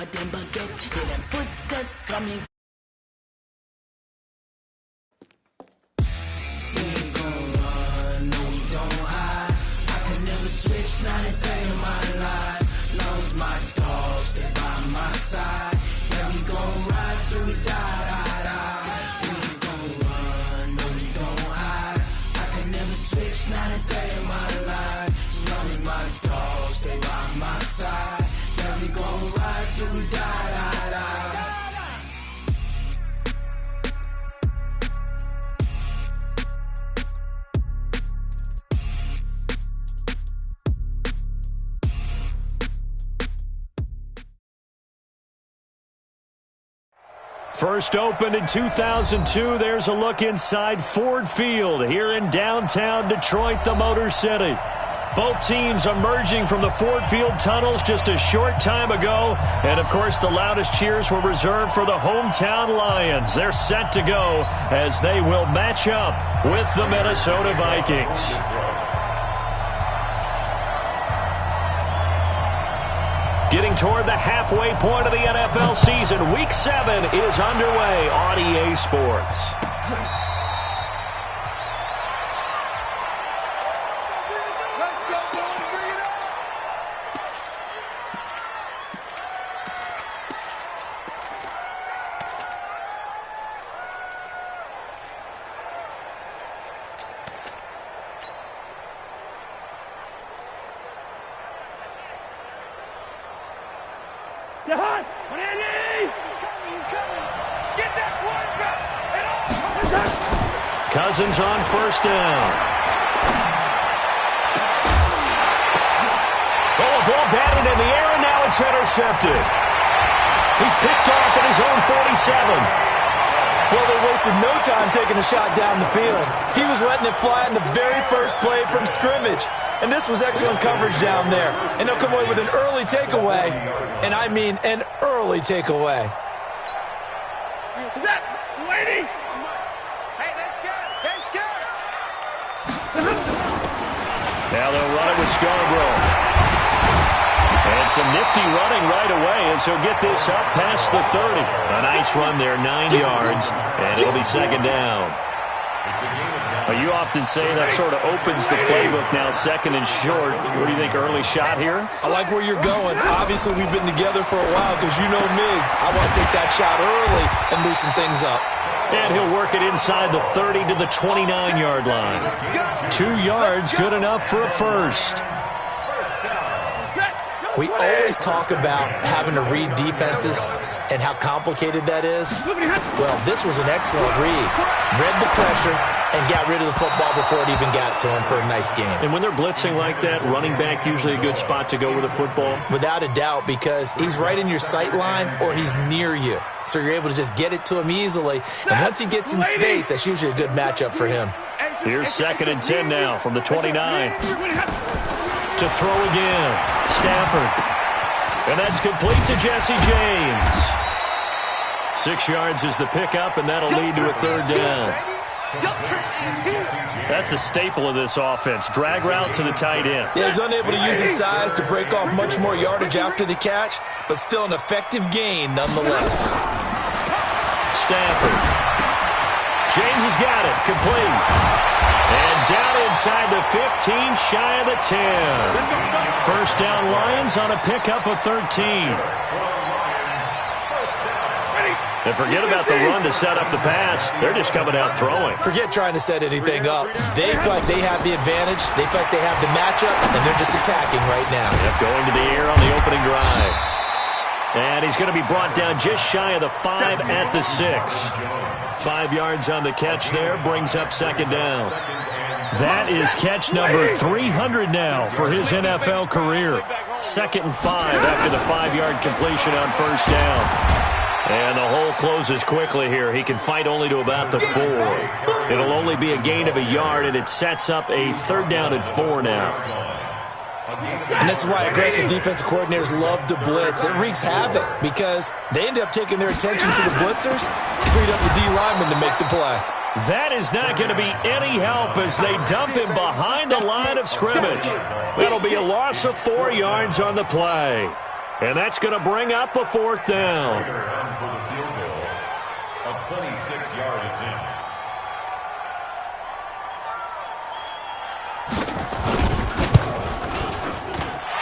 got them baguettes, hear them footsteps coming. We ain't gon' run, no we don't hide. I can never switch, not a day in my life. Long as my dogs stay by my side. Yeah, we gon' ride till we die. We ain't gon' run, no we don't hide. I can never switch, not a day in my life. As long as my dogs stay by my side. Yeah, we gon' ride till we die. First opened in 2002, there's a look inside Ford Field here in downtown Detroit, the Motor City. Both teams emerging from the Ford Field tunnels just a short time ago. And, of course, the loudest cheers were reserved for the hometown Lions. They're set to go as they will match up with the Minnesota Vikings. Getting toward the halfway point of the NFL season, Week 7 is underway on EA Sports. Cousins on first down. Oh, a ball batted in the air, and now it's intercepted. He's picked off at his own 47. Well, they wasted no time taking a shot down the field. He was letting it fly in the very first play from scrimmage. And this was excellent coverage down there. And they'll come away with an early takeaway. And I mean an early takeaway. Is that lady? Now they'll run it with Scarborough. And some nifty running right away as he'll get this up past the 30. A nice run there, 9 yards, and it'll be second down. You often say that sort of opens the playbook now, second and short. What do you think, early shot here? I like where you're going. Obviously, we've been together for a while because you know me. I want to take that shot early and loosen things up. And he'll work it inside the 30 to the 29-yard line. 2 yards, good enough for a first. We always talk about having to read defenses and how complicated that is. Well, this was an excellent read. Read the pressure and got rid of the football before it even got to him for a nice game. And when they're blitzing like that, running back usually a good spot to go with the football? Without a doubt, because he's right in your sight line or he's near you. So you're able to just get it to him easily. And once he gets in space, that's usually a good matchup for him. Here's second and 10 now from the 29. To throw again. Stafford. And that's complete to Jesse James. 6 yards is the pickup, and that'll lead to a third down. That's a staple of this offense. Drag route to the tight end. Yeah, he's unable to use his size to break off much more yardage after the catch, but still an effective gain nonetheless. Stafford. James has got it. Complete. And down inside the 15, shy of the 10. First down Lions on a pickup of 13. And forget about the run to set up the pass. They're just coming out throwing. Forget trying to set anything up. They feel like they have the advantage. They feel like they have the matchup, and they're just attacking right now. Yep, going to the air on the opening drive. And he's going to be brought down just shy of the 5 at the 6. 5 yards on the catch there, brings up second down. That is catch number 300 now for his NFL career. 2nd and 5 after the 5-yard completion on first down. And the hole closes quickly here. He can fight only to about the 4. It'll only be a gain of a yard, and it sets up a third down and 4 now. And this is why aggressive defensive coordinators love to blitz. It wreaks havoc because they end up taking their attention to the blitzers, freed up the D lineman to make the play. That is not going to be any help as they dump him behind the line of scrimmage. That'll be a loss of 4 yards on the play. And that's going to bring up a fourth down. For the field goal, a 26-yard attempt.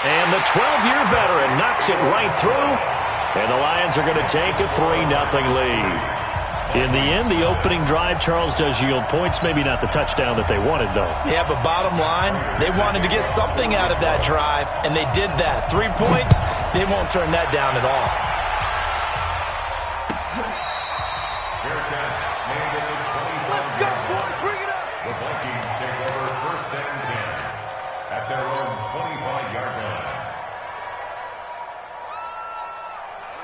And the 12-year veteran knocks it right through. And the Lions are going to take a 3-0 lead. In the end, the opening drive, Charles, does yield points. Maybe not the touchdown that they wanted, though. Yeah, but bottom line, they wanted to get something out of that drive, and they did that. 3 points, they won't turn that down at all. Let's go, boys. Bring it up. The Vikings take over first and 10 at their own 25-yard line.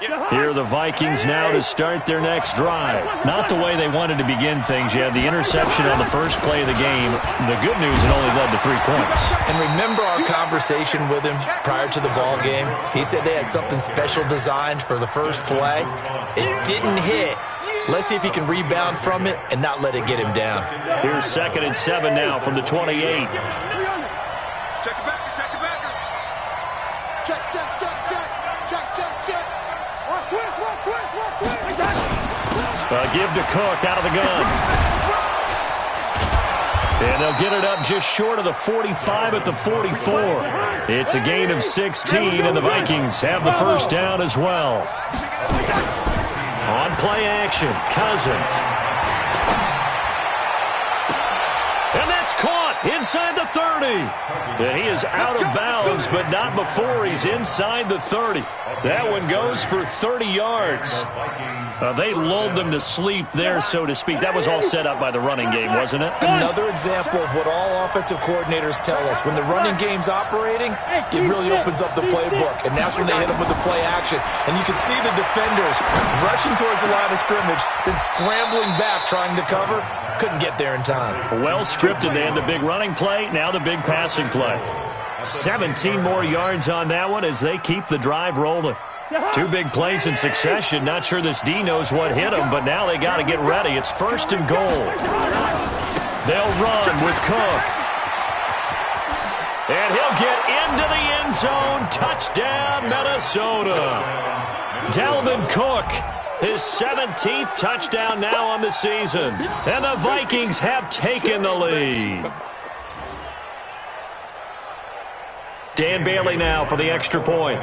Here are the Vikings now to start their next drive. Not the way they wanted to begin things. You had the interception on the first play of the game. The good news, it only led to 3 points. And remember our conversation with him prior to the ball game? He said they had something special designed for the first play. It didn't hit. Let's see if he can rebound from it and not let it get him down. Here's 2nd and 7 now from the 28. Check it back. Check it back. Check. Watch twist. Give to Cook out of the gun. And they'll get it up just short of the 45 at the 44. It's a gain of 16, and the Vikings have the first down as well. On play action, Cousins. And that's caught inside the 30. And he is out of bounds, but not before he's inside the 30. That one goes for 30 yards. They lulled them to sleep there, so to speak. That was all set up by the running game, wasn't it? Another example of what all offensive coordinators tell us. When the running game's operating, it really opens up the playbook. And that's when they hit them with the play action. And you can see the defenders rushing towards the line of scrimmage, then scrambling back trying to cover. Couldn't get there in time. Well scripted. They had the big running play, now the big passing play. 17 more yards on that one as they keep the drive rolling. 2 big plays in succession. Not sure this D knows what hit him, but now they got to get ready. It's 1st and goal. They'll run with Cook. And he'll get into the end zone. Touchdown, Minnesota. Dalvin Cook, his 17th touchdown now on the season. And the Vikings have taken the lead. Dan Bailey now for the extra point.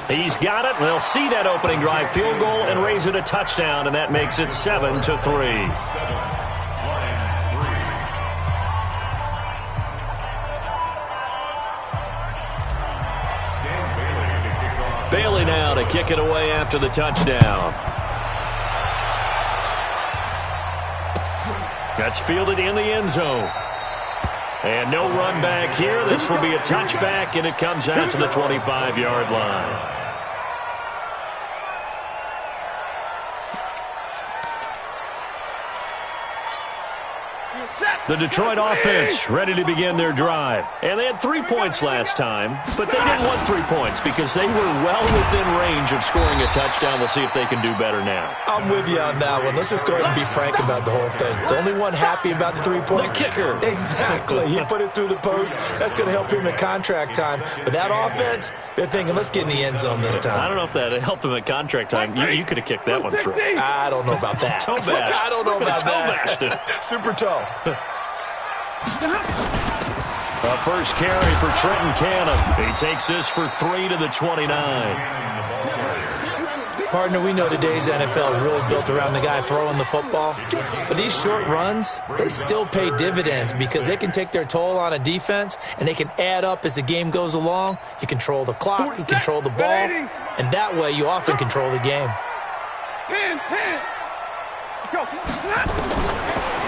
He's got it. They'll see that opening drive field goal and raise it a touchdown, and that makes it 7-3. Bailey now to kick it away after the touchdown. That's fielded in the end zone. And no run back here. This will be a touchback, and it comes out to the 25-yard line. The Detroit offense ready to begin their drive. And they had 3 points last time, but they didn't want 3 points because they were well within range of scoring a touchdown. We'll see if they can do better now. I'm with you on that one. Let's just go ahead and be frank about the whole thing. The only one happy about the 3-point. The kicker. Exactly. He put it through the post. That's going to help him at contract time. But that offense, they're thinking, let's get in the end zone this time. I don't know if that helped him at contract time. You could have kicked that one through. I don't know about that. Toe bash. I don't know about that. Toe bashed it. Super toe. A first carry for Trenton Cannon. He takes this for 3 to the 29. Partner, we know today's NFL is really built around the guy throwing the football. But these short runs, they still pay dividends because they can take their toll on a defense and they can add up as the game goes along. You control the clock, you control the ball, and that way you often control the game. 10. Go.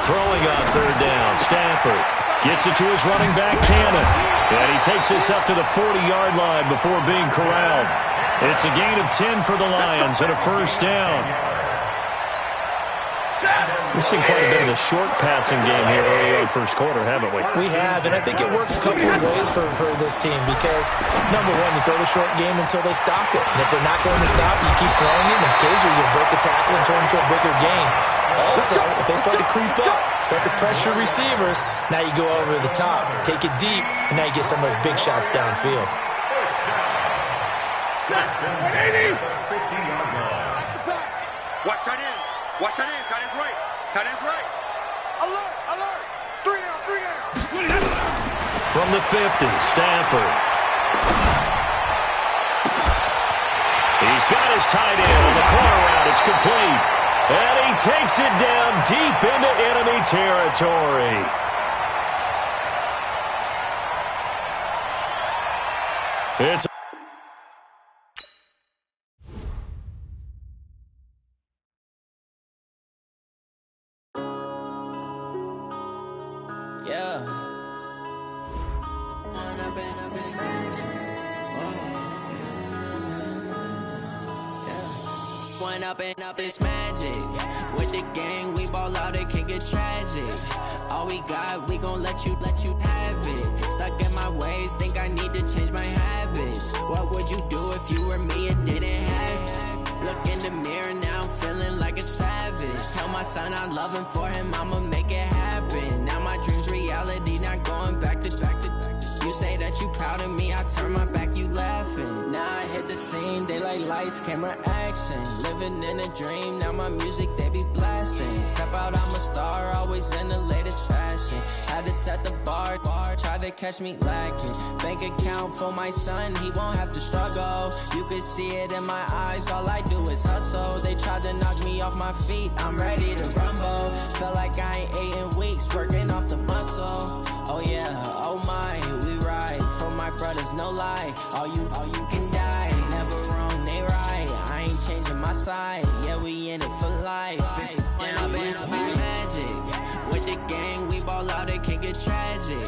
Throwing on 3rd down, Stafford gets it to his running back, Cannon. And he takes this up to the 40-yard line before being corralled. It's a gain of 10 for the Lions and a first down. We've seen quite a bit of the short passing game here early in the first quarter, haven't we? We have, and I think it works a couple of ways for this team because, number one, you throw the short game until they stop it. And if they're not going to stop, you keep throwing it, and occasionally you'll break a tackle and turn into a bigger game. Also, if they start to creep up, start to pressure receivers, now you go over the top, take it deep, and now you get some of those big shots downfield. Watch tight end. Watch tight end. Tight end's right. Tight end's right. Alert! Alert! 3 down! 3 down! From the 50, Stafford. He's got his tight end on the corner route. It's complete. And he takes it down deep into enemy territory. It's up this magic. With the gang, we ball out, it can get tragic. All we got, we gon' let you have it. Stuck in my ways, think I need to change my habits. What would you do if you were me and didn't have it? Look in the mirror, now I'm feeling like a savage. Tell my son I love him, for him I'ma make it happen. Now my dream's reality, not going back to. You say that you proud of me, I turn my back, you laughing. Now I hit the scene, they like lights, camera, action. Living in a dream, now my music, they be blasting. Step out, I'm a star, always in the latest fashion. Had to set the bar, try to catch me lacking. Bank account for my son, he won't have to struggle. You can see it in my eyes, all I do is hustle. They tried to knock me off my feet, I'm ready to rumble. Feel like I ain't ate in weeks, working off the muscle. Oh yeah, oh my, we ride for my brothers, no lie. All you can die, never wrong, they right. I ain't changing my side, yeah, we in it for life. When up it's magic. With the gang, we ball out, it can get tragic.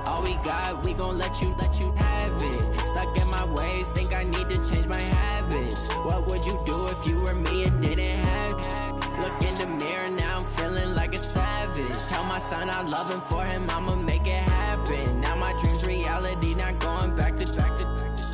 All we got, we gon' let you have it. Stuck in my ways, think I need to change my habits. What would you do if you were me and didn't have it? Look in the mirror, now I'm feeling like a savage. Tell my son I love him, for him I'ma make it happen. Now my dream's reality, not going back to.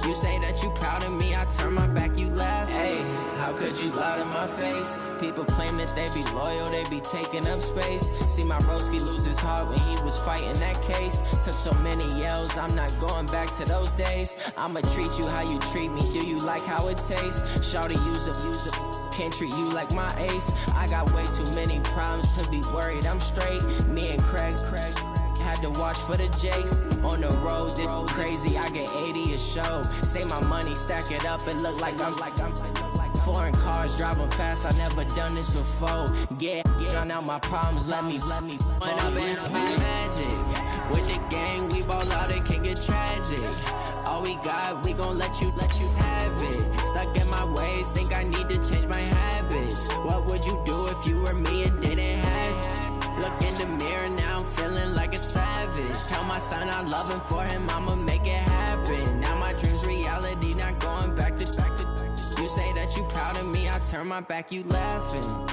You say that you proud of me, I turn my back, you laugh. Hey, how could you lie to my face? People claim that they be loyal, they be taking up space. See my broski lose his heart when he was fighting that case. Took so many yells, I'm not going back to those days. I'ma treat you how you treat me, do you like how it tastes? Shawty, use it. Can't treat you like my ace. I got way too many problems to be worried, I'm straight. Me and Craig had to watch for the Jakes. On the road, this crazy, I get 80 a show. Say my money, stack it up, it look like I'm foreign cars, driving fast, I never done this before. Get on out my problems, let me When up it's magic. With the gang, we ball out, it can get tragic. All we got, we gon' let you have it. Stuck in my ways, think I need to change my habits. What would you do if you were me and didn't have it? Look in the mirror, now I'm feeling like a savage. Tell my son I love him, for him I'ma make it happen. Now my dream's reality, not going back to. You say that you proud of me, I turn my back, you laughing.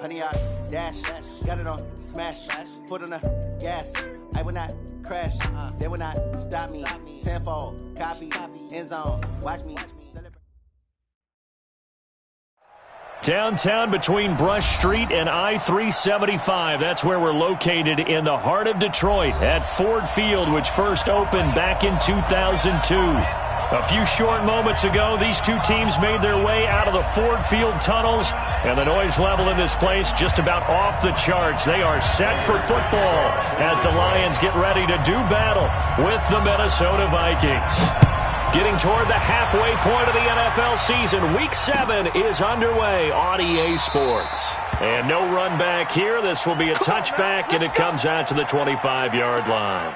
Honey, I dash, got it on smash, foot on the gas. I will not crash, they will not stop me. Tenfold, copy, end zone, watch me. Downtown between Brush Street and I-375. That's where we're located in the heart of Detroit at Ford Field, which first opened back in 2002. A few short moments ago, these two teams made their way out of the Ford Field tunnels, and the noise level in this place just about off the charts. They are set for football as the Lions get ready to do battle with the Minnesota Vikings. Getting toward the halfway point of the NFL season, Week 7 is underway on EA Sports. And no run back here. This will be a touchback, and it comes out to the 25-yard line.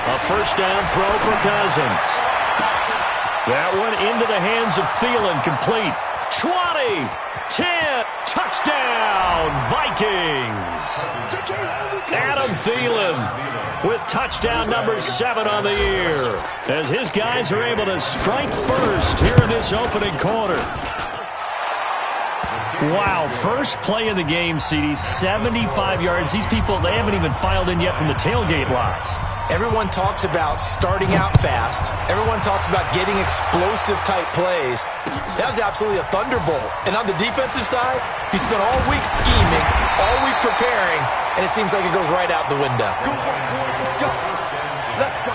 A first down throw for Cousins. That one into the hands of Thielen, complete. 20, 10, touchdown, Vikings. Adam Thielen with touchdown number 7 on the year, as his guys are able to strike first here in this opening quarter. Wow, first play of the game, CD, 75 yards. These people, they haven't even filed in yet from the tailgate lots. Everyone talks about starting out fast. Everyone talks about getting explosive-type plays. That was absolutely a thunderbolt. And on the defensive side, you spent all week scheming, all week preparing, and it seems like it goes right out the window. Go. Let's go.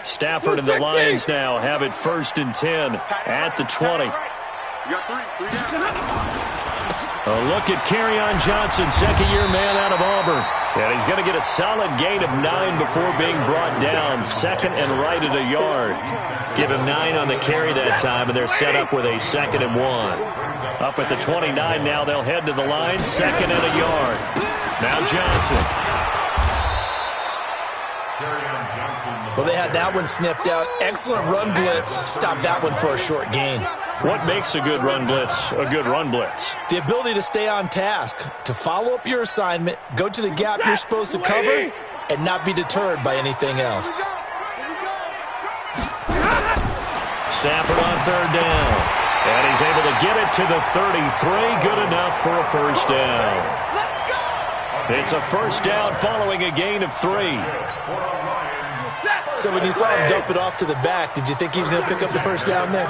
Stafford and the Lions now have it 1st and 10 at the 20. A look at Kerryon Johnson, second-year man out of Auburn. And he's going to get a solid gain of 9 before being brought down. Second and right at a yard. Give him 9 on the carry that time, and they're set up with a 2nd and 1. Up at the 29 now, they'll head to the line, 2nd and a yard. Now Johnson. Well, they had that one sniffed out. Excellent run blitz. Stopped that one for a short gain. What makes a good run blitz a good run blitz? The ability to stay on task, to follow up your assignment, go to the gap you're supposed to cover, and not be deterred by anything else. Stafford on 3rd down. And he's able to get it to the 33. Good enough for a first down. It's a first down following a gain of 3. So when you saw him dump it off to the back, did you think he was going to pick up the first down there?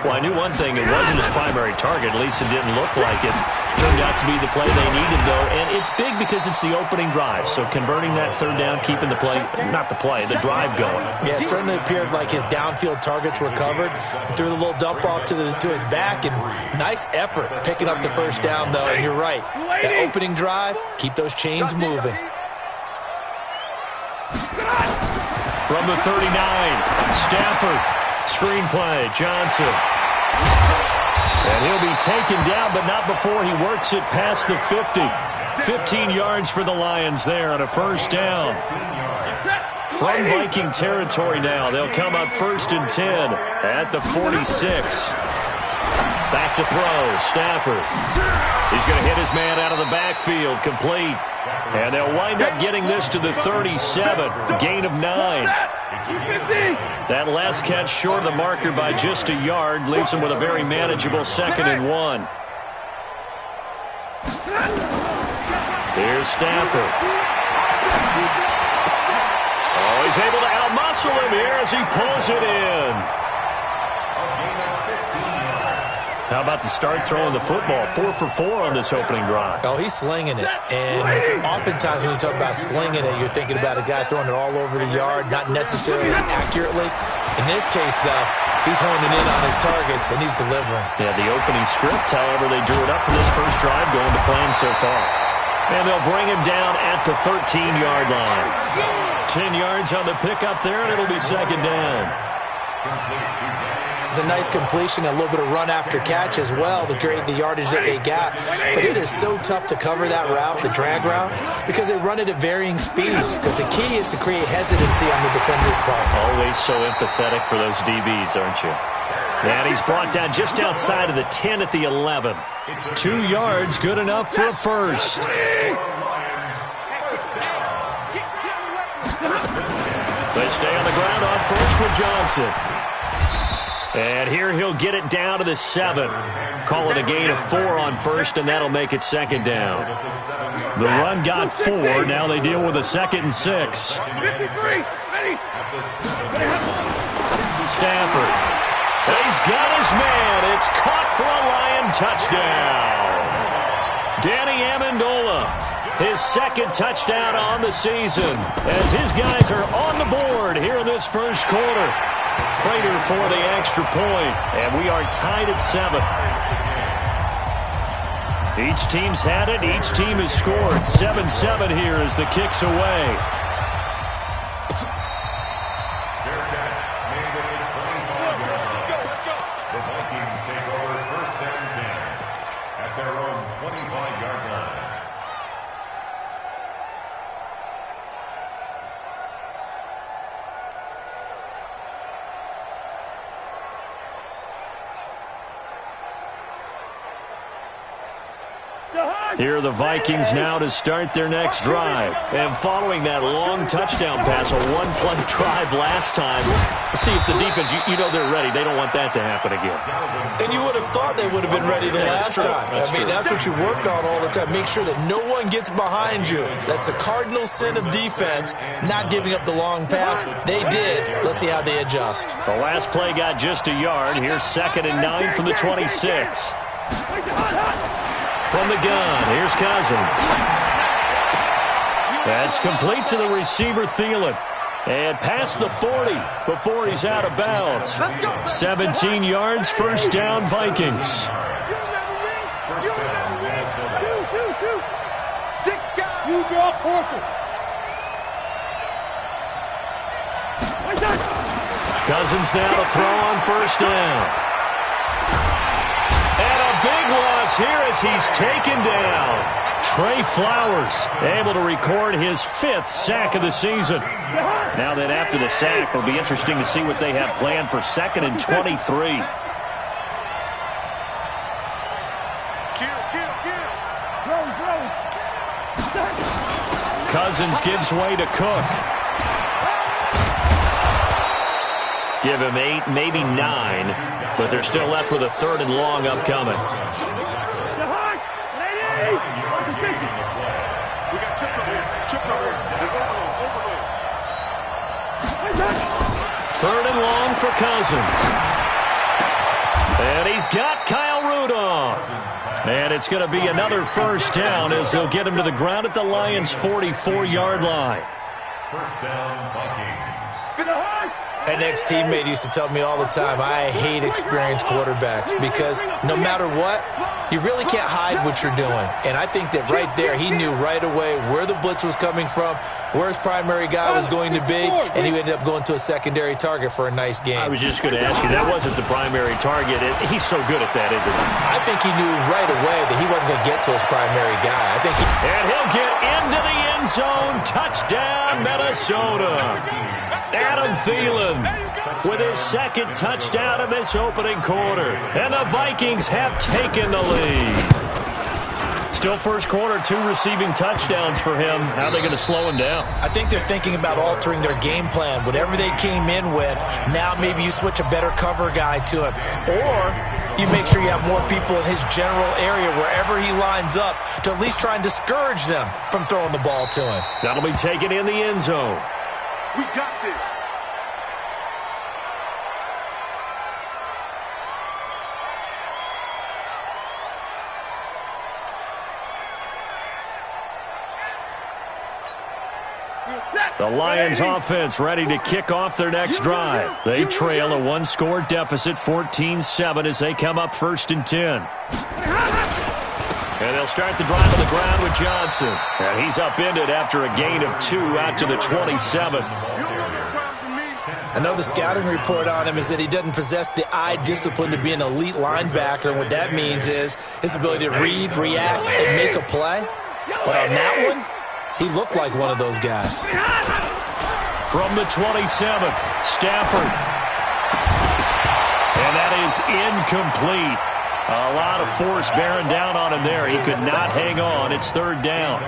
Well, I knew one thing. It wasn't his primary target. At least it didn't look like it. Turned out to be the play they needed, though. And it's big because it's the opening drive. So converting that 3rd down, keeping the play, not the play, the drive going. Yeah, it certainly appeared like his downfield targets were covered. He threw the little dump off to his back, and nice effort picking up the first down, though. And you're right. That opening drive, keep those chains moving. From the 39, Stafford, screenplay, Johnson. And he'll be taken down, but not before he works it past the 50. 15 yards for the Lions there on a first down. From Viking territory now, they'll come up 1st and 10 at the 46. Back to throw, Stafford. He's going to hit his man out of the backfield, complete. And they'll wind up getting this to the 37, gain of 9. That last catch short of the marker by just a yard leaves him with a very manageable 2nd and 1. Here's Stafford. Oh, he's able to outmuscle him here as he pulls it in. How about the start throwing the football? 4 for 4 on this opening drive. Oh, he's slinging it. And oftentimes when you talk about slinging it, you're thinking about a guy throwing it all over the yard, not necessarily accurately. In this case, though, he's honing in on his targets, and he's delivering. Yeah, the opening script, however, they drew it up for this first drive going to plan so far. And they'll bring him down at the 13-yard line. 10 yards on the pickup there, and it'll be 2nd down. It's a nice completion, a little bit of run after catch as well to create the yardage that they got. But it is so tough to cover that route, the drag route, because they run it at varying speeds. Because the key is to create hesitancy on the defender's part. Always so empathetic for those DBs, aren't you? And he's brought down just outside of the 10 at the 11. 2 yards, good enough for a first. They stay on the ground on first with Johnson. And here he'll get it down to the 7. Call it a gain of 4 on first, and that'll make it second down. The run got 4. Now they deal with a 2nd and 6. Stafford. He's got his man. It's caught for a Lion touchdown. Danny Amendola, his 2nd touchdown on the season, as his guys are on the board here in this first quarter. Prater for the extra point, and we are tied at 7. Each team's had it. Each team has scored. 7-7 here as the kick's away. The Vikings take over 1st and 10 at their own 25-yard line. Here are the Vikings now to start their next drive. And following that long touchdown pass, a one-play drive last time, see if the defense, you know they're ready. They don't want that to happen again. And you would have thought they would have been ready the last time. That's what you work on all the time. Make sure that no one gets behind you. That's the cardinal sin of defense, not giving up the long pass. They did. Let's see how they adjust. The last play got just a yard. Here's 2nd and 9 from the 26. From the gun, here's Cousins. That's complete to the receiver, Thielen. And past the 40 before he's out of bounds. 17 yards, first down, Vikings. Cousins now to throw on first down. And a big loss here as he's taken down. Trey Flowers able to record his 5th sack of the season. Now that after the sack, it'll be interesting to see what they have planned for 2nd and 23. Cousins gives way to Cook. Give him 8, maybe 9, but they're still left with a 3rd and long upcoming. We got chips over here. Chips over here. There's overload. 3rd and long for Cousins. And he's got Kyle Rudolph. And it's going to be another first down as they'll get him to the ground at the Lions' 44-yard line. First down, Vikings. An ex-teammate used to tell me all the time, I hate experienced quarterbacks because no matter what, you really can't hide what you're doing. And I think that right there, he knew right away where the blitz was coming from, where his primary guy was going to be, and he ended up going to a secondary target for a nice game. I was just going to ask you, that wasn't the primary target. He's so good at that, isn't he? I think he knew right away that he wasn't going to get to his primary guy. And he'll get into the end zone. Touchdown, Minnesota. Adam Thielen with his 2nd touchdown of this opening quarter. And the Vikings have taken the lead. Still first quarter, 2 receiving touchdowns for him. How are they going to slow him down? I think they're thinking about altering their game plan. Whatever they came in with, now maybe you switch a better cover guy to him. Or you make sure you have more people in his general area wherever he lines up to at least try and discourage them from throwing the ball to him. That'll be taken in the end zone. We got this. The Lions offense ready to kick off their next drive. They trail a 1-score deficit, 14-7, as they come up 1st and 10. And they'll start the drive on the ground with Johnson. And he's upended after a gain of 2 out to the 27. I know the scouting report on him is that he doesn't possess the eye discipline to be an elite linebacker. And what that means is his ability to read, react, and make a play. But on that one, he looked like one of those guys. From the 27, Stafford. And that is incomplete. A lot of force bearing down on him there. He could not hang on. It's 3rd down.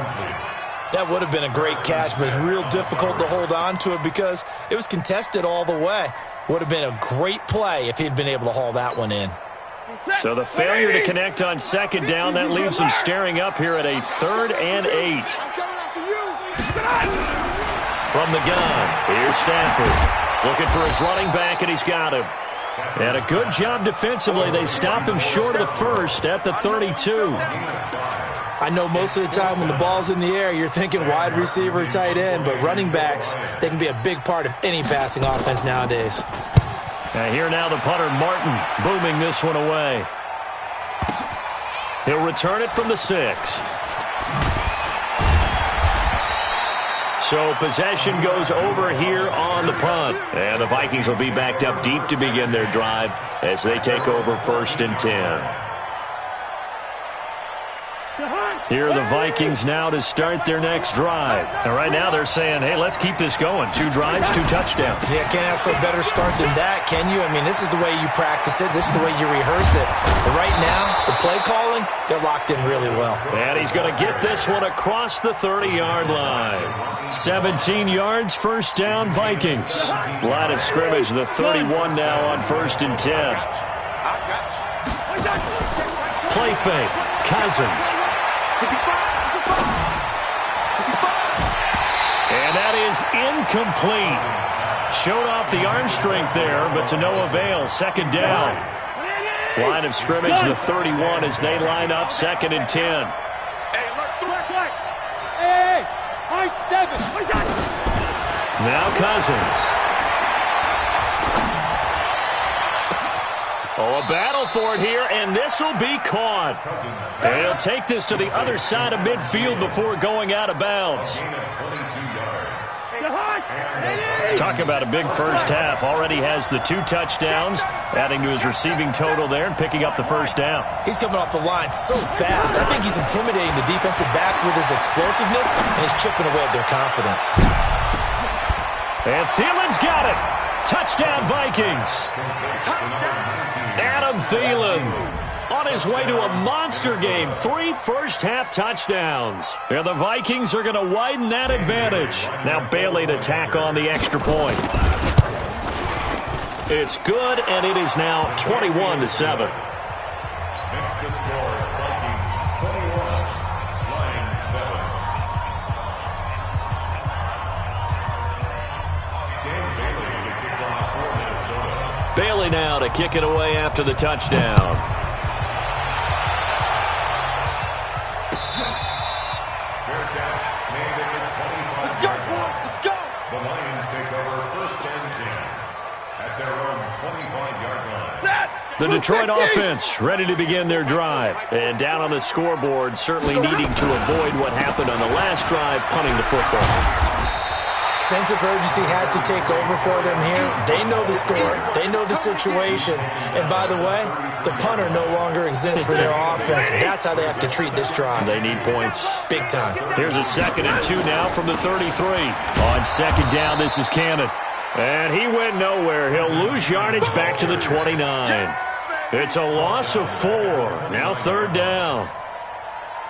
That would have been a great catch, but it's real difficult to hold on to it because it was contested all the way. Would have been a great play if he'd been able to haul that one in. So the failure to connect on second down, that leaves him staring up here at a 3rd and 8. From the gun, here's Stafford. Looking for his running back, and he's got him. And a good job defensively. They stopped him short of the first at the 32. I know most of the time when the ball's in the air, you're thinking wide receiver, tight end, but running backs, they can be a big part of any passing offense nowadays. And here now the punter, Martin, booming this one away. He'll return it from the 6. So possession goes over here on the punt. And the Vikings will be backed up deep to begin their drive as they take over 1st and 10. Here are the Vikings now to start their next drive. And right now they're saying, hey, let's keep this going. 2 drives, 2 touchdowns. Yeah, can't ask for a better start than that, can you? I mean, this is the way you practice it. This is the way you rehearse it. But right now, the play calling, they're locked in really well. And he's going to get this one across the 30-yard line. 17 yards, 1st down, Vikings. Line of scrimmage, the 31 now on 1st and 10. Play fake, Cousins. And that is incomplete. Showed off the arm strength there, but to no avail. 2nd down. Line of scrimmage, the 31 as they line up 2nd and 10. Now Cousins. Oh, a battle for it here, and this will be caught. And he'll take this to the other side of midfield before going out of bounds. Talk about a big first half. Already has the 2 touchdowns, adding to his receiving total there and picking up the 1st down. He's coming off the line so fast. I think he's intimidating the defensive backs with his explosiveness, and he's chipping away at their confidence. And Thielen's got it. Touchdown, Vikings. Adam Thielen on his way to a monster game. 3 first-half touchdowns. And the Vikings are going to widen that advantage. Now Bailey to tack on the extra point. It's good, and it is now 21-7. Next to score, Vikings 21, Lions 7. Bailey now to kick it away after the touchdown. Fair catch, made at the 25. Let's go, boy. Let's go. The Lions take over 1st and 10 at their own 25-yard line. The Detroit offense ready to begin their drive. And down on the scoreboard, certainly needing to avoid what happened on the last drive, punting the football. Sense of urgency has to take over for them here. They know the score. They know the situation. And by the way, the punter no longer exists for their offense. That's how they have to treat this drive. They need points. Big time. Here's a 2nd and 2 now from the 33. On 2nd down, this is Cannon. And he went nowhere. He'll lose yardage back to the 29. It's a loss of 4. Now 3rd down.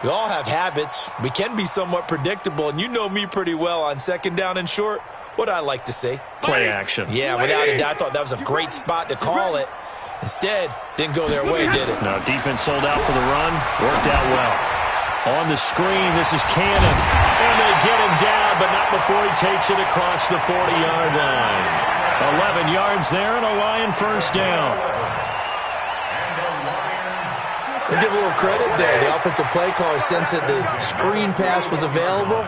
We all have habits. We can be somewhat predictable, and you know me pretty well on 2nd down and short. What I like to see. Play action. Yeah, without a doubt, I thought that was a great spot to call it. Instead, didn't go their way, did it? No, defense sold out for the run. Worked out well. On the screen, this is Cannon. And they get him down, but not before he takes it across the 40-yard line. 11 yards there and a Lion 1st down. Let's give a little credit there. The offensive play caller sensed that the screen pass was available.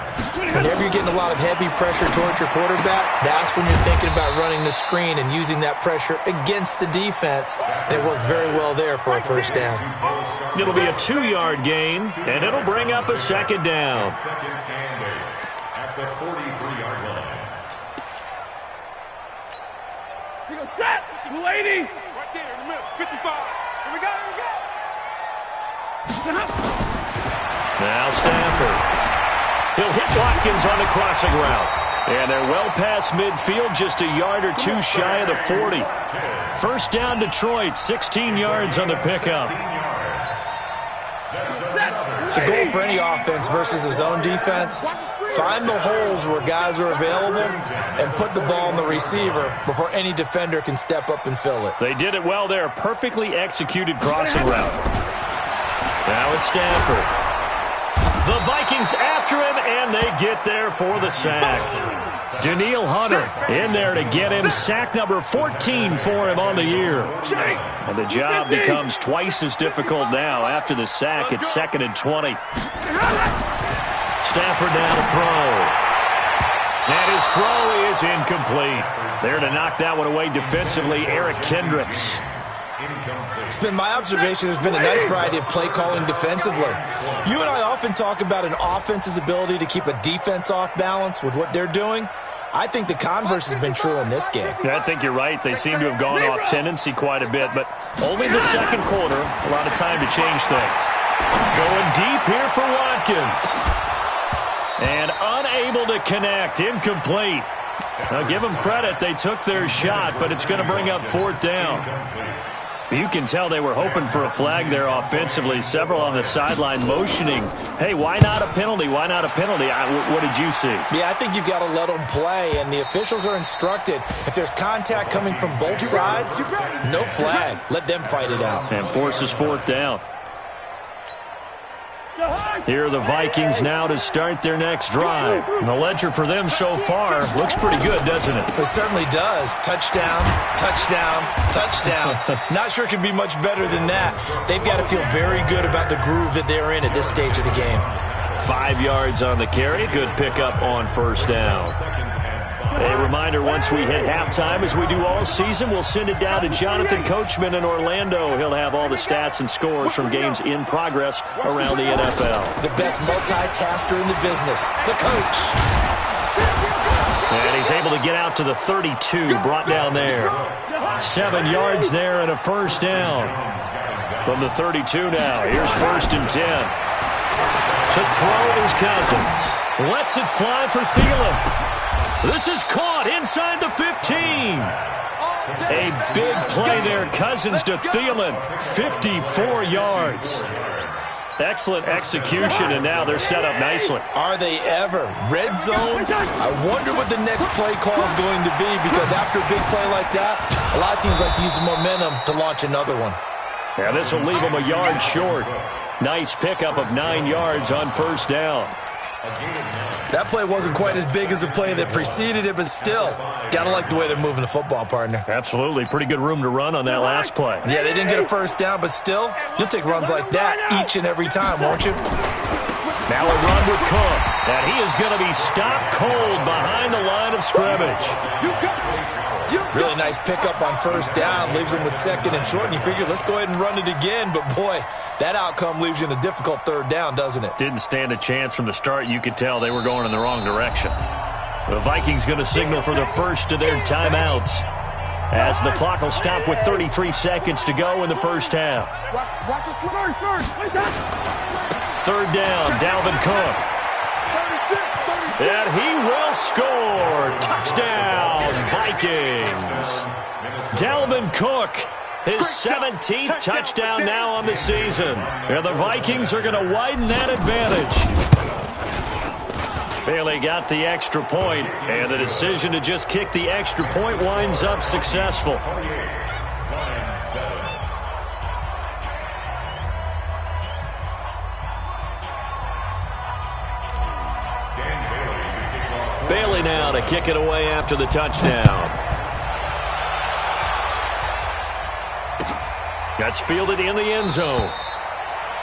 Whenever you're getting a lot of heavy pressure towards your quarterback, that's when you're thinking about running the screen and using that pressure against the defense. And it worked very well there for a 1st down. It'll be a 2-yard gain, and it'll bring up a 2nd down. 2nd and 8 at the 43-yard line. He goes, set! 280! Right there in the middle, 55. Here we go, here we go! Now Stafford. He'll hit Watkins on the crossing route. And they're well past midfield, just a yard or 2 shy of the 40. 1st down Detroit, 16 yards on the pickup. The goal for any offense versus his own defense, Find the holes where guys are available and put the ball in the receiver before any defender can step up and fill it. They did it well there. Perfectly executed crossing route. Now it's Stafford. The Vikings after him, and they get there for the sack. Danielle Hunter in there to get him. Sack number 14 for him on the year. And the job becomes twice as difficult now. After the sack, it's 2nd and 20. Stafford now to throw. And his throw is incomplete. There to knock that one away defensively, Eric Kendricks. It's been my observation there's been a nice variety of play calling defensively. You and I often talk about an offense's ability to keep a defense off balance with what they're doing. I think the converse has been true in this game. Yeah, I think you're right. They seem to have gone off tendency quite a bit, but only the second quarter, a lot of time to change things. Going deep here for Watkins. And unable to connect, incomplete. Now give them credit, they took their shot, but it's going to bring up 4th down. You can tell they were hoping for a flag there offensively. Several on the sideline motioning, hey, why not a penalty? Why not a penalty? What did you see? Yeah, I think you've got to let them play, and the officials are instructed. If there's contact coming from both sides, no flag. Let them fight it out. And forces 4th down. Here are the Vikings now to start their next drive. And the ledger for them so far looks pretty good, doesn't it? It certainly does. Touchdown, touchdown, touchdown. Not sure it can be much better than that. They've got to feel very good about the groove that they're in at this stage of the game. 5 yards on the carry. Good pickup on 1st down. A reminder, once we hit halftime, as we do all season, we'll send it down to Jonathan Coachman in Orlando. He'll have all the stats and scores from games in progress around the NFL. The best multitasker in the business, the coach. And he's able to get out to the 32, brought down there. 7 yards there and a 1st down. From the 32 now, here's 1st and 10. To throw is Cousins. Lets it fly for Thielen. This is caught inside the 15. A big play there. Cousins to Thielen. 54 yards. Excellent execution, and now they're set up nicely. Are they ever? Red zone? I wonder what the next play call is going to be, because after a big play like that, a lot of teams like to use the momentum to launch another one. Yeah, this will leave them a yard short. Nice pickup of 9 yards on 1st down. That play wasn't quite as big as the play that preceded it, but still, got to like the way they're moving the football, partner. Absolutely. Pretty good room to run on that last play. Yeah, they didn't get a 1st down, but still, you'll take runs like that each and every time, won't you? Now a run with Cook, and he is going to be stopped cold behind the line of scrimmage. Really nice pickup on 1st down. Leaves him with 2nd and short, and you figure, let's go ahead and run it again. But, boy, that outcome leaves you in a difficult 3rd down, doesn't it? Didn't stand a chance from the start. You could tell they were going in the wrong direction. The Vikings going to signal for the first of their timeouts, as the clock will stop with 33 seconds to go in the 1st half. 3rd down, Dalvin Cook. And he will score. Touchdown, Vikings. Dalvin Cook, his 17th touchdown now on the season. And the Vikings are going to widen that advantage. Bailey got the extra point, and the decision to just kick the extra point winds up successful. Bailey now to kick it away after the touchdown. That's fielded in the end zone.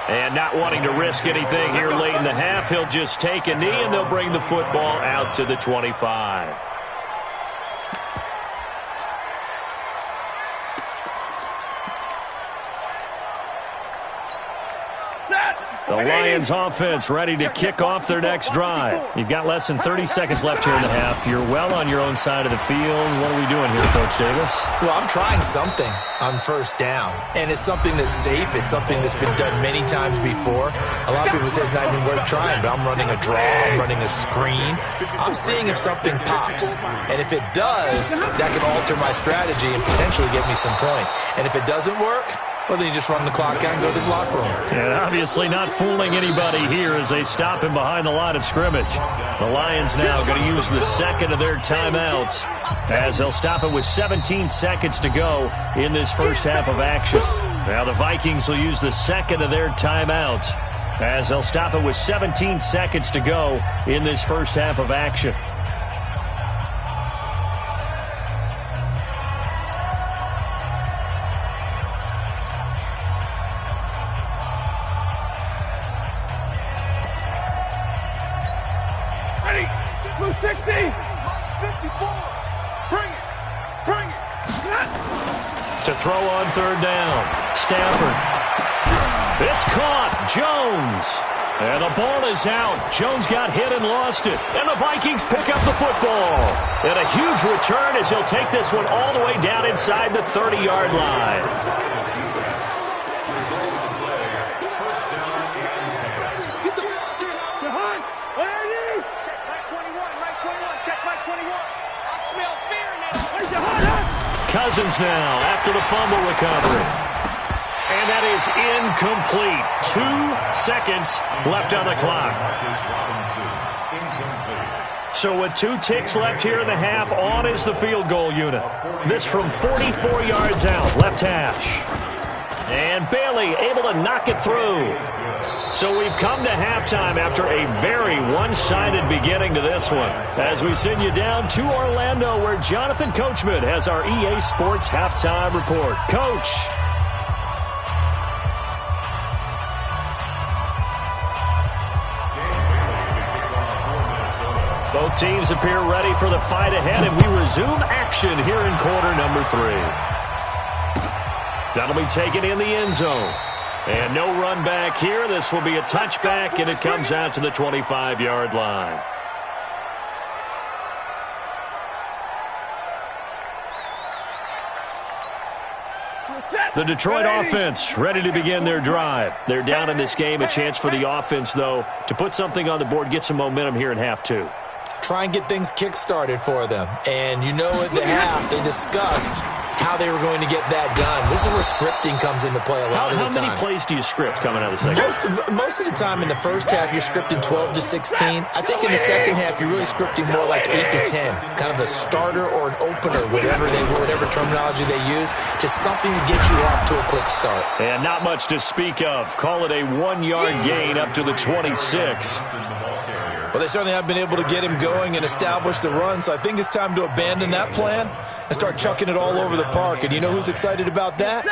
And not wanting to risk anything here late in the half, he'll just take a knee, and they'll bring the football out to the 25. The Lions offense ready to kick off their next drive. You've got less than 30 seconds left here in the half. You're well on your own side of the field. What are we doing here, Coach Davis? Well, I'm trying something on 1st down, and it's something that's safe. It's something that's been done many times before. A lot of people say it's not even worth trying, but I'm running a draw. I'm running a screen. I'm seeing if something pops, and if it does, that can alter my strategy and potentially get me some points. And if it doesn't work, Well, then you just run the clock out and go to the locker room. And obviously not fooling anybody here as they stop him behind the line of scrimmage. The Lions now going to use the second of their timeouts as they'll stop it with 17 seconds to go in this first half of action. Now the Vikings will use the second of their timeouts as they'll stop it with 17 seconds to go in this first half of action. To throw on third down. Stafford. It's caught. Jones. And the ball is out. Jones got hit and lost it. And the Vikings pick up the football. And a huge return as he'll take this one all the way down inside the 30-yard line. Cousins now after the fumble recovery. And that is incomplete. 2 seconds left on the clock. So with 2 ticks left here in the half, on is the field goal unit. This from 44 yards out, left hash. And Bailey able to knock it through. So we've come to halftime after a very one-sided beginning to this one. As we send you down to Orlando, where Jonathan Coachman has our EA Sports halftime report. Coach. Both teams appear ready for the fight ahead, and we resume action here in quarter number 3. That'll be taken in the end zone. And no run back here. This will be a touchback, and it comes out to the 25-yard line. The Detroit offense ready to begin their drive. They're down in this game. A chance for the offense, though, to put something on the board, get some momentum here in half 2. Try and get things kick-started for them. And you know at the half, they discussed how they were going to get that done. This is where scripting comes into play a lot of the time. How many plays do you script coming out of the second? Most of the time in the first half, you're scripting 12 to 16. I think in the second half, you're really scripting more like 8 to 10. Kind of a starter or an opener, whatever terminology they use. Just something to get you off to a quick start. And not much to speak of. Call it a 1-yard gain up to the 26. Well, they certainly have been able to get him going and establish the run, so I think it's time to abandon that plan and start chucking it all over the park. And you know who's excited about that?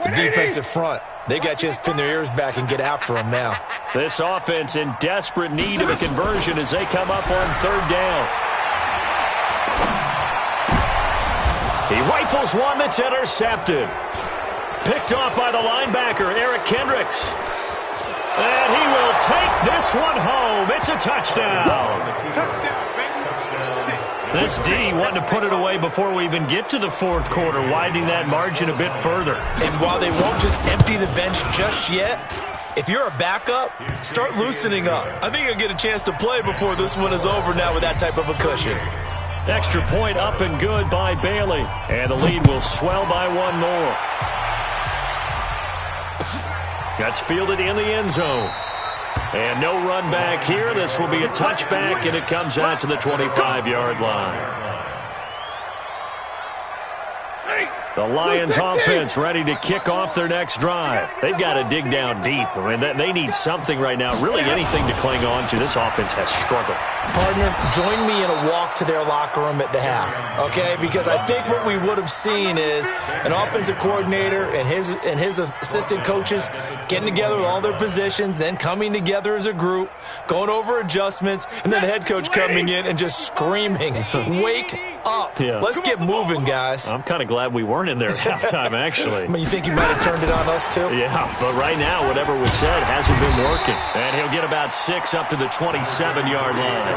The defensive front. They got a chance to pin their ears back and get after him now. This offense in desperate need of a conversion as they come up on third down. He rifles one that's intercepted. Picked off by the linebacker, Eric Kendricks. And he will take this one home. It's a touchdown. This D wanting to put it away before we even get to the fourth quarter, widening that margin a bit further. And while they won't just empty the bench just yet, if you're a backup, start loosening up. I think you'll get a chance to play before this one is over now with that type of a cushion. Extra point up and good by Bailey. And the lead will swell by one more. That's fielded in the end zone. And no run back here. This will be a touchback, and it comes out to the 25-yard line. The Lions offense ready to kick off their next drive. They've got to dig down deep. I mean, they need something right now, really anything to cling on to. This offense has struggled. Partner, join me in a walk to their locker room at the half, okay? Because I think what we would have seen is an offensive coordinator and his assistant coaches getting together with all their positions, then coming together as a group, going over adjustments, and then the head coach coming in and just screaming, "Wake up. Yeah. Let's get moving, guys." I'm kind of glad we weren't in there at halftime, actually. I mean, you think you might have turned it on us, too? Yeah, but right now, whatever was said hasn't been working. And he'll get about 6 up to the 27-yard line.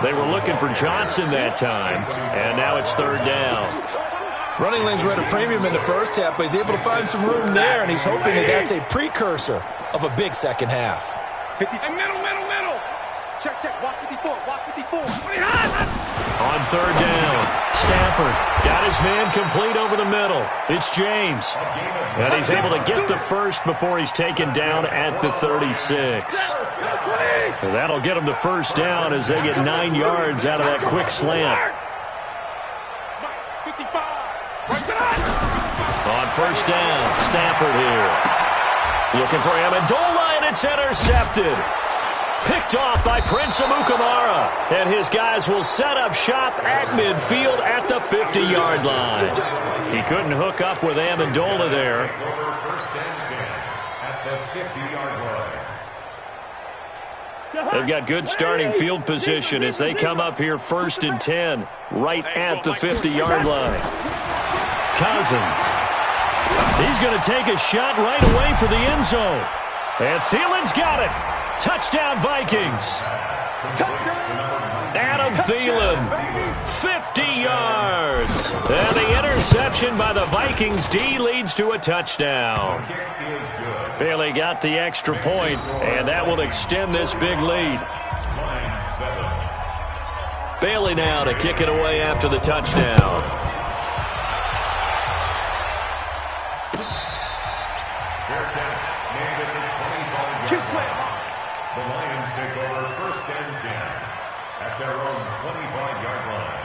They were looking for Johnson that time, and now it's third down. Running lanes were at a premium in the first half, but he's able to find some room there, and he's hoping that that's a precursor of a big second half. 50, middle. Check, watch 54, watch 54. On third down, Stafford got his man complete over the middle. It's James. And he's able to get the first before he's taken down at the 36. And that'll get him the first down as they get 9 yards out of that quick slant. On first down, Stafford here. Looking for Amendola, and it's intercepted. Picked off by Prince Amukamara. And his guys will set up shop at midfield at the 50-yard line. He couldn't hook up with Amendola there. First and 10 at the 50-yard line. They've got good starting field position as they come up here first and 10 right at the 50-yard line. Cousins. He's going to take a shot right away for the end zone. And Thielen's got it. Touchdown, Vikings. Adam Thielen, 50 yards. And the interception by the Vikings D leads to a touchdown. Bailey got the extra point, and that will extend this big lead. Bailey now to kick it away after the touchdown. The Lions take over first and 10 at their own 25-yard line.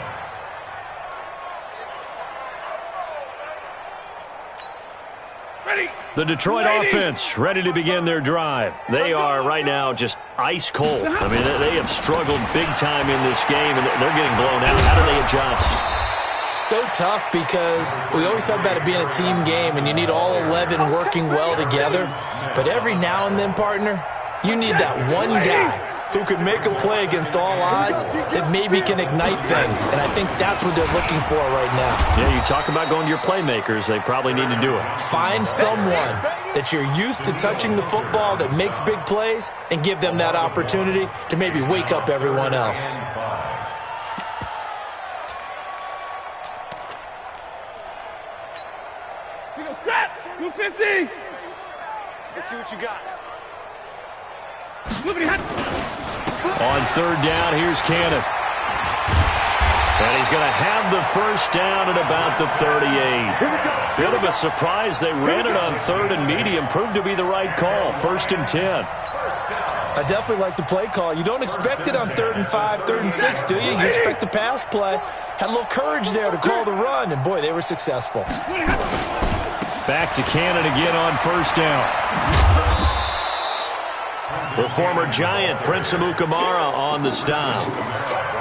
Ready. The Detroit offense ready to begin their drive. They are right now just ice cold. I mean, they have struggled big time in this game, and they're getting blown out. How do they adjust? So tough because we always talk about it being a team game, and you need all 11 working well together. But every now and then, partner, you need that one guy who can make a play against all odds that maybe can ignite things. And I think that's what they're looking for right now. Yeah, you talk about going to your playmakers. They probably need to do it. Find someone that you're used to touching the football that makes big plays and give them that opportunity to maybe wake up everyone else. You go set. 250. Let's see what you got. On third down, here's Cannon. And he's going to have the first down at about the 38. Bit of a surprise. They ran it on third and medium. Proved to be the right call. First and 10. I definitely like the play call. You don't expect it on 3rd and 5, 3rd and 6, do you? You expect the pass play. Had a little courage there to call the run, and boy, they were successful. Back to Cannon again on first down. The former Giant, Prince Amukamara, on the stop.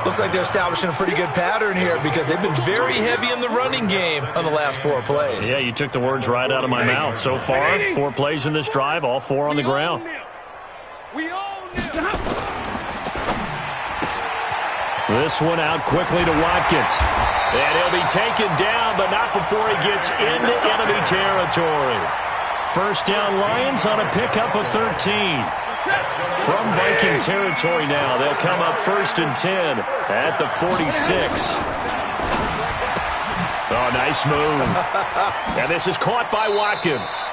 Looks like they're establishing a pretty good pattern here because they've been very heavy in the running game on the last 4 plays. Yeah, you took the words right out of my mouth. So far, 4 plays in this drive, all 4 on the ground. This one out quickly to Watkins. And he'll be taken down, but not before he gets into enemy territory. First down, Lions on a pickup of 13. From Viking territory now, they'll come up first and 10 at the 46. Oh, nice move. And this is caught by Watkins.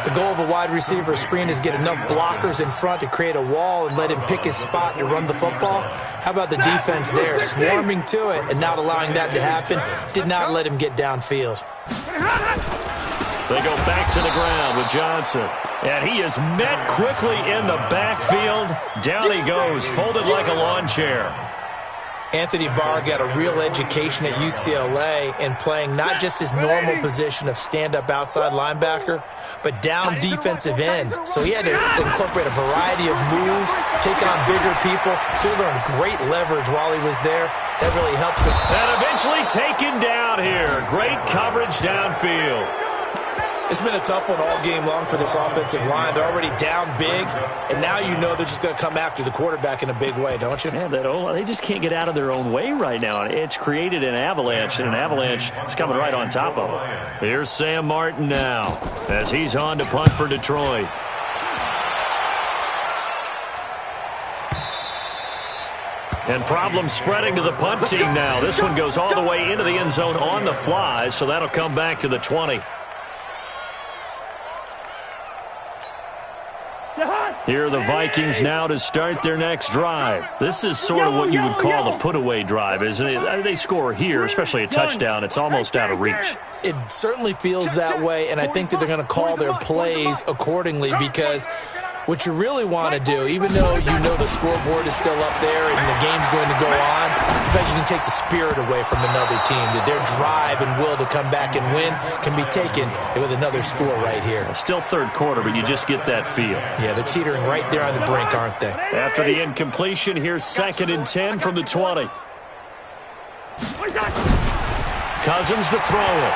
The goal of a wide receiver screen is get enough blockers in front to create a wall and let him pick his spot to run the football. How about the defense there, swarming to it and not allowing that to happen? Did not let him get downfield. They go back to the ground with Johnson. And he is met quickly in the backfield. Down he goes, folded like a lawn chair. Anthony Barr got a real education at UCLA in playing not just his normal position of stand-up outside linebacker, but down defensive end. So he had to incorporate a variety of moves, take on bigger people. So he learned great leverage while he was there. That really helps him. And eventually taken down here. Great coverage downfield. It's been a tough one all game long for this offensive line. They're already down big, and now you know they're just going to come after the quarterback in a big way, don't you? Yeah, they just can't get out of their own way right now. It's created an avalanche, and an avalanche is coming right on top of them. Here's Sam Martin now as he's on to punt for Detroit. And problems spreading to the punt team now. This one goes all the way into the end zone on the fly, so that'll come back to the 20. Here are the Vikings now to start their next drive. This is sort of what you would call a put-away drive, isn't it? They score here, especially a touchdown. It's almost out of reach. It certainly feels that way, and I think that they're going to call their plays accordingly because what you really want to do, even though you know the scoreboard is still up there and the game's going to go on, in fact, you can take the spirit away from another team. That their drive and will to come back and win can be taken with another score right here. Still third quarter, but you just get that feel. Yeah, they're teetering right there on the brink, aren't they? After the incompletion, here's 2nd and 10 from the 20. Cousins to throw it.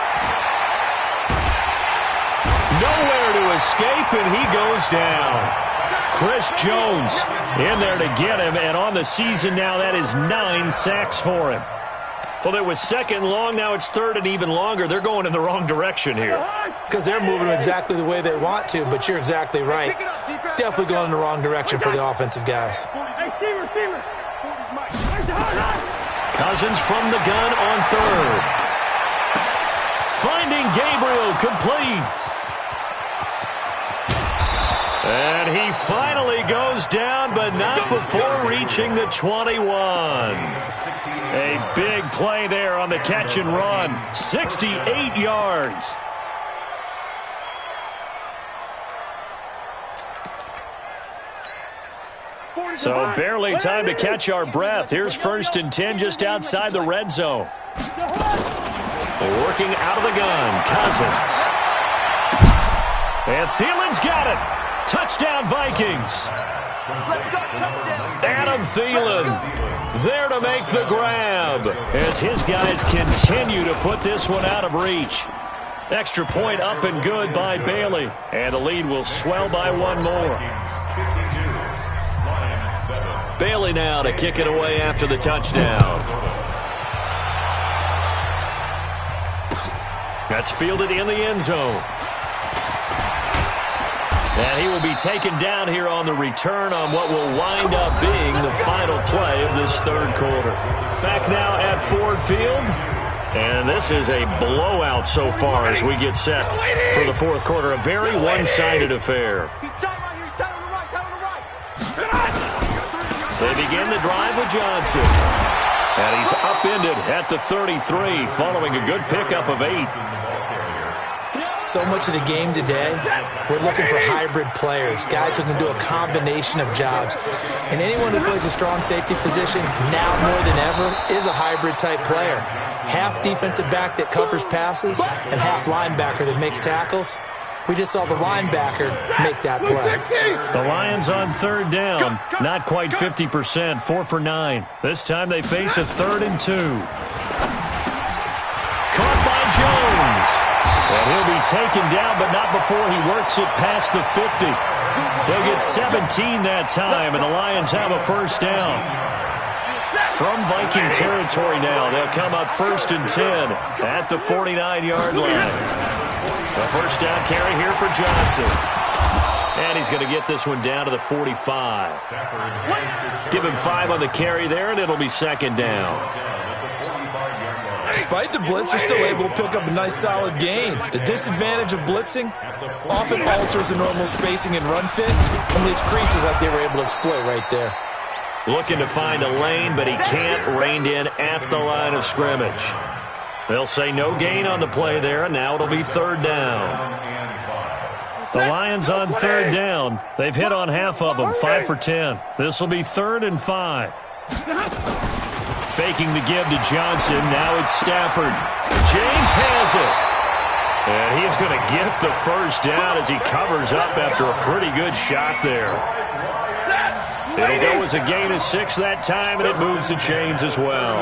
Nowhere to escape, and he goes down. Chris Jones in there to get him, and on the season now, that is 9 sacks for him. Well, it was 2nd and long, now it's 3rd and even longer. They're going in the wrong direction here. Because they're moving exactly the way they want to, but you're exactly right. Definitely going in the wrong direction for the offensive guys. Cousins from the gun on 3rd. Finding Gabriel, complete. And he finally goes down, but not before reaching the 21. A big play there on the catch and run. 68 yards. So barely time to catch our breath. Here's 1st and 10 just outside the red zone. Working out of the gun, Cousins. And Thielen's got it. Touchdown, Vikings. Adam Thielen there to make the grab as his guys continue to put this one out of reach. Extra point up and good by Bailey. And the lead will swell by one more. Bailey now to kick it away after the touchdown. That's fielded in the end zone. And he will be taken down here on the return on what will wind up being the final play of this 3rd quarter. Back now at Ford Field. And this is a blowout so far as we get set for the 4th quarter. A very one-sided affair. They begin the drive with Johnson. And he's upended at the 33 following a good pickup of 8. So much of the game today, we're looking for hybrid players, guys who can do a combination of jobs. And anyone who plays a strong safety position, now more than ever, is a hybrid-type player. Half defensive back that covers passes and half linebacker that makes tackles. We just saw the linebacker make that play. The Lions on 3rd down, not quite 50%, 4 for 9. This time they face a 3rd and 2. Caught by Jones. And he'll be taken down, but not before he works it past the 50. They'll get 17 that time, and the Lions have a 1st down. From Viking territory now, they'll come up 1st and 10 at the 49-yard line. The 1st down carry here for Johnson. And he's going to get this one down to the 45. Give him 5 on the carry there, and it'll be 2nd down. Despite the blitz, they're still able to pick up a nice solid gain. The disadvantage of blitzing often alters the normal spacing and run fits and leaves creases like they were able to exploit right there. Looking to find a lane, but he can't. Reined in at the line of scrimmage. They'll say no gain on the play there, and now it'll be 3rd down. The Lions on 3rd down. They've hit on half of them, 5 for 10. This will be 3rd and 5. Faking the give to Johnson. Now it's Stafford. James has it. And he's going to get the 1st down as he covers up after a pretty good shot there. It'll go as a gain of 6 that time, and it moves the chains as well.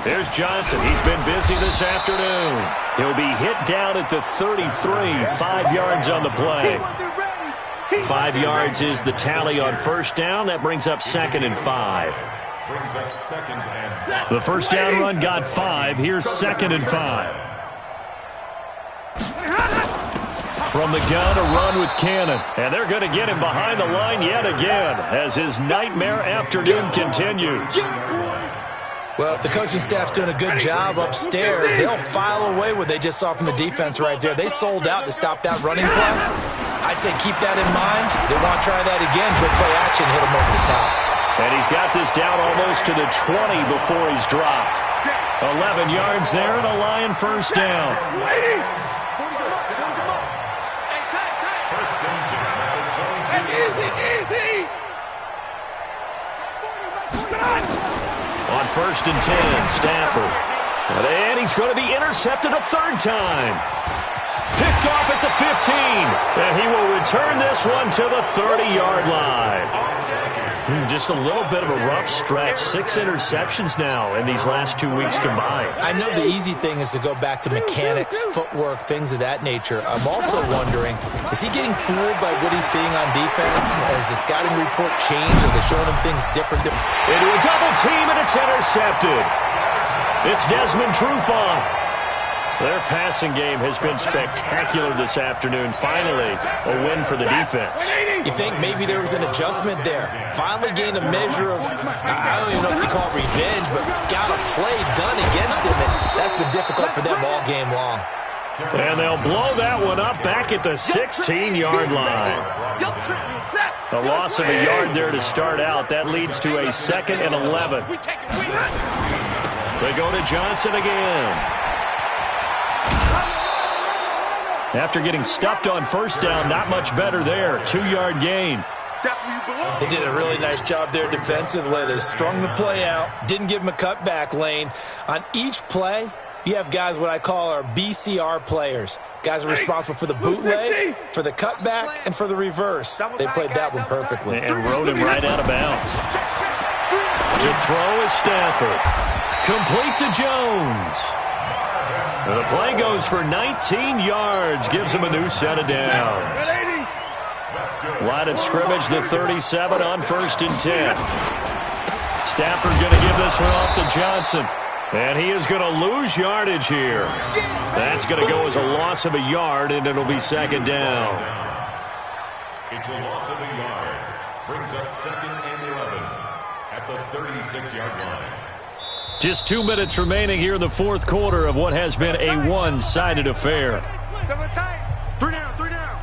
There's Johnson. He's been busy this afternoon. He'll be hit down at the 33, 5 yards on the play. 5 yards is the tally on 1st down. That brings up 2nd and 5. The 1st down run got 5. Here's 2nd and 5. From the gun, a run with Cannon. And they're going to get him behind the line yet again as his nightmare afternoon continues. Well, if the coaching staff's doing a good job upstairs, they'll file away what they just saw from the defense right there. They sold out to stop that running play. I'd say keep that in mind. They want to try that again. Quick play action, hit him over the top. And he's got this down almost to the 20 before he's dropped. 11 yards there and a Lion first down. On 1st and 10, Stafford. And he's going to be intercepted a third time. Picked off at the 15. And he will return this one to the 30-yard line. Just a little bit of a rough stretch. 6 interceptions now in these last 2 weeks combined. I know the easy thing is to go back to mechanics, footwork, things of that nature. I'm also wondering, is he getting fooled by what he's seeing on defense? Has the scouting report changed? Are they showing him things different? Into a double team, and it's intercepted. It's Desmond Trufant. Their passing game has been spectacular this afternoon. Finally, a win for the defense. You think maybe there was an adjustment there? Finally gained a measure of, I don't even know if you call it revenge, but got a play done against him, and that's been difficult for them all game long. And they'll blow that one up back at the 16-yard line. A loss of a yard there to start out. That leads to a 2nd and 11. They go to Johnson again. After getting stuffed on first down, not much better there. 2-yard gain. They did a really nice job there defensively. They strung the play out, didn't give him a cutback lane. On each play, you have guys what I call our BCR players. Guys are responsible for the bootleg, for the cutback, and for the reverse. They played that one perfectly. And rode him right out of bounds. To throw is Stafford. Complete to Jones. The play goes for 19 yards, gives him a new set of downs. Line of scrimmage, the 37 on 1st and 10. Stafford going to give this one off to Johnson. And he is going to lose yardage here. That's going to go as a loss of a yard, and it'll be 2nd down. It's a loss of a yard. Brings up 2nd and 11 at the 36-yard line. Just 2 minutes remaining here in the 4th quarter of what has been a one-sided affair. 3 down, 3 down.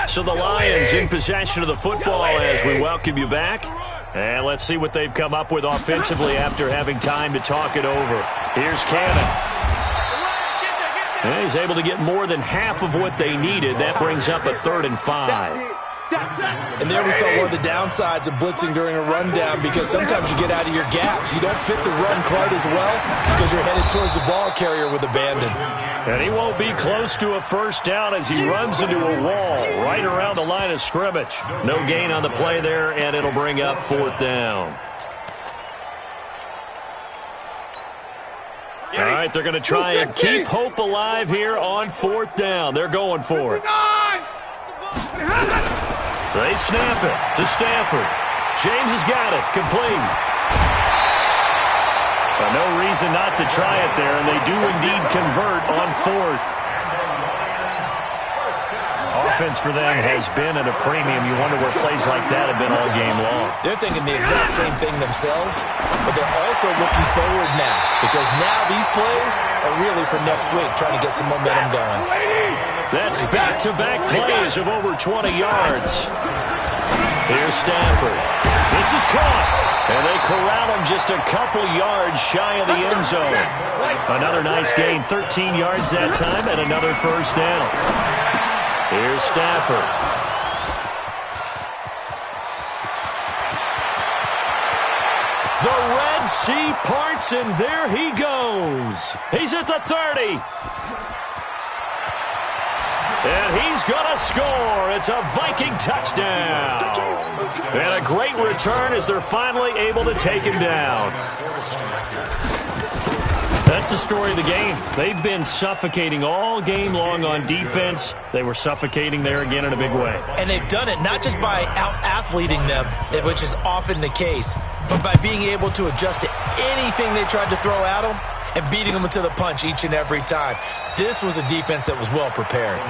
So the Lions in possession of the football as we welcome you back. And let's see what they've come up with offensively after having time to talk it over. Here's Cannon. And he's able to get more than half of what they needed. That brings up a 3rd and 5. And there we saw one of the downsides of blitzing during a rundown, because sometimes you get out of your gaps. You don't fit the run quite as well because you're headed towards the ball carrier with abandon. And he won't be close to a first down as he runs into a wall right around the line of scrimmage. No gain on the play there, and it'll bring up 4th down. All right, they're going to try and keep hope alive here on 4th down. They're going for it. They snap it to Stafford. James has got it. Complete. No reason not to try it there, and they do indeed convert on 4th. Offense for them has been at a premium. You wonder where plays like that have been all game long. They're thinking the exact same thing themselves, but they're also looking forward now, because now these plays are really for next week, trying to get some momentum going. That's back-to-back plays of over 20 yards. Here's Stafford. This is caught. And they corral him just a couple yards shy of the end zone. Another nice gain, 13 yards that time, and another first down. Here's Stafford. The Red Sea parts, and there he goes. He's at the 30. And he's going to score. It's a Viking touchdown. And a great return as they're finally able to take him down. That's the story of the game. They've been suffocating all game long on defense. They were suffocating there again in a big way. And they've done it not just by out-athleting them, which is often the case, but by being able to adjust to anything they tried to throw at them and beating them to the punch each and every time. This was a defense that was well prepared.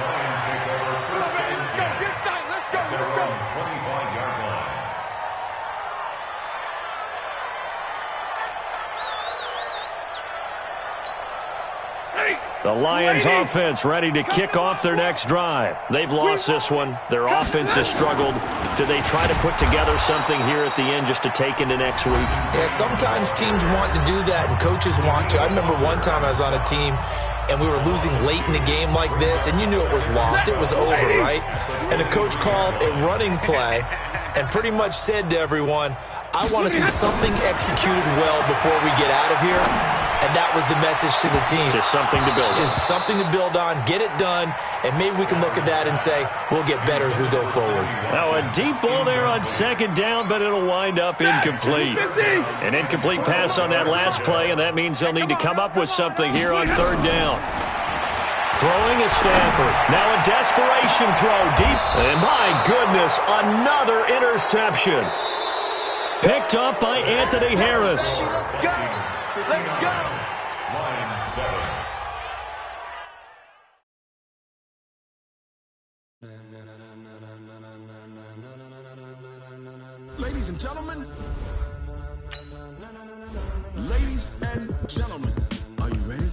The Lions offense ready to kick off their next drive. They've lost this one. Their offense has struggled. Do they try to put together something here at the end just to take into next week? Yeah, sometimes teams want to do that and coaches want to. I remember one time I was on a team and we were losing late in the game like this, and you knew it was lost. It was over, right? And the coach called a running play and pretty much said to everyone, I want to see something executed well before we get out of here. And that was the message to the team. Just something to build on. Just something to build on, get it done, and maybe we can look at that and say, we'll get better as we go forward. Now a deep ball there on second down, but it'll wind up incomplete. An incomplete pass on that last play, and that means they'll need to come up with something here on third down. Throwing is Stafford. Now a desperation throw deep. And my goodness, another interception. Picked up by Anthony Harris. Let's go. Line 7. Ladies and gentlemen, are you ready?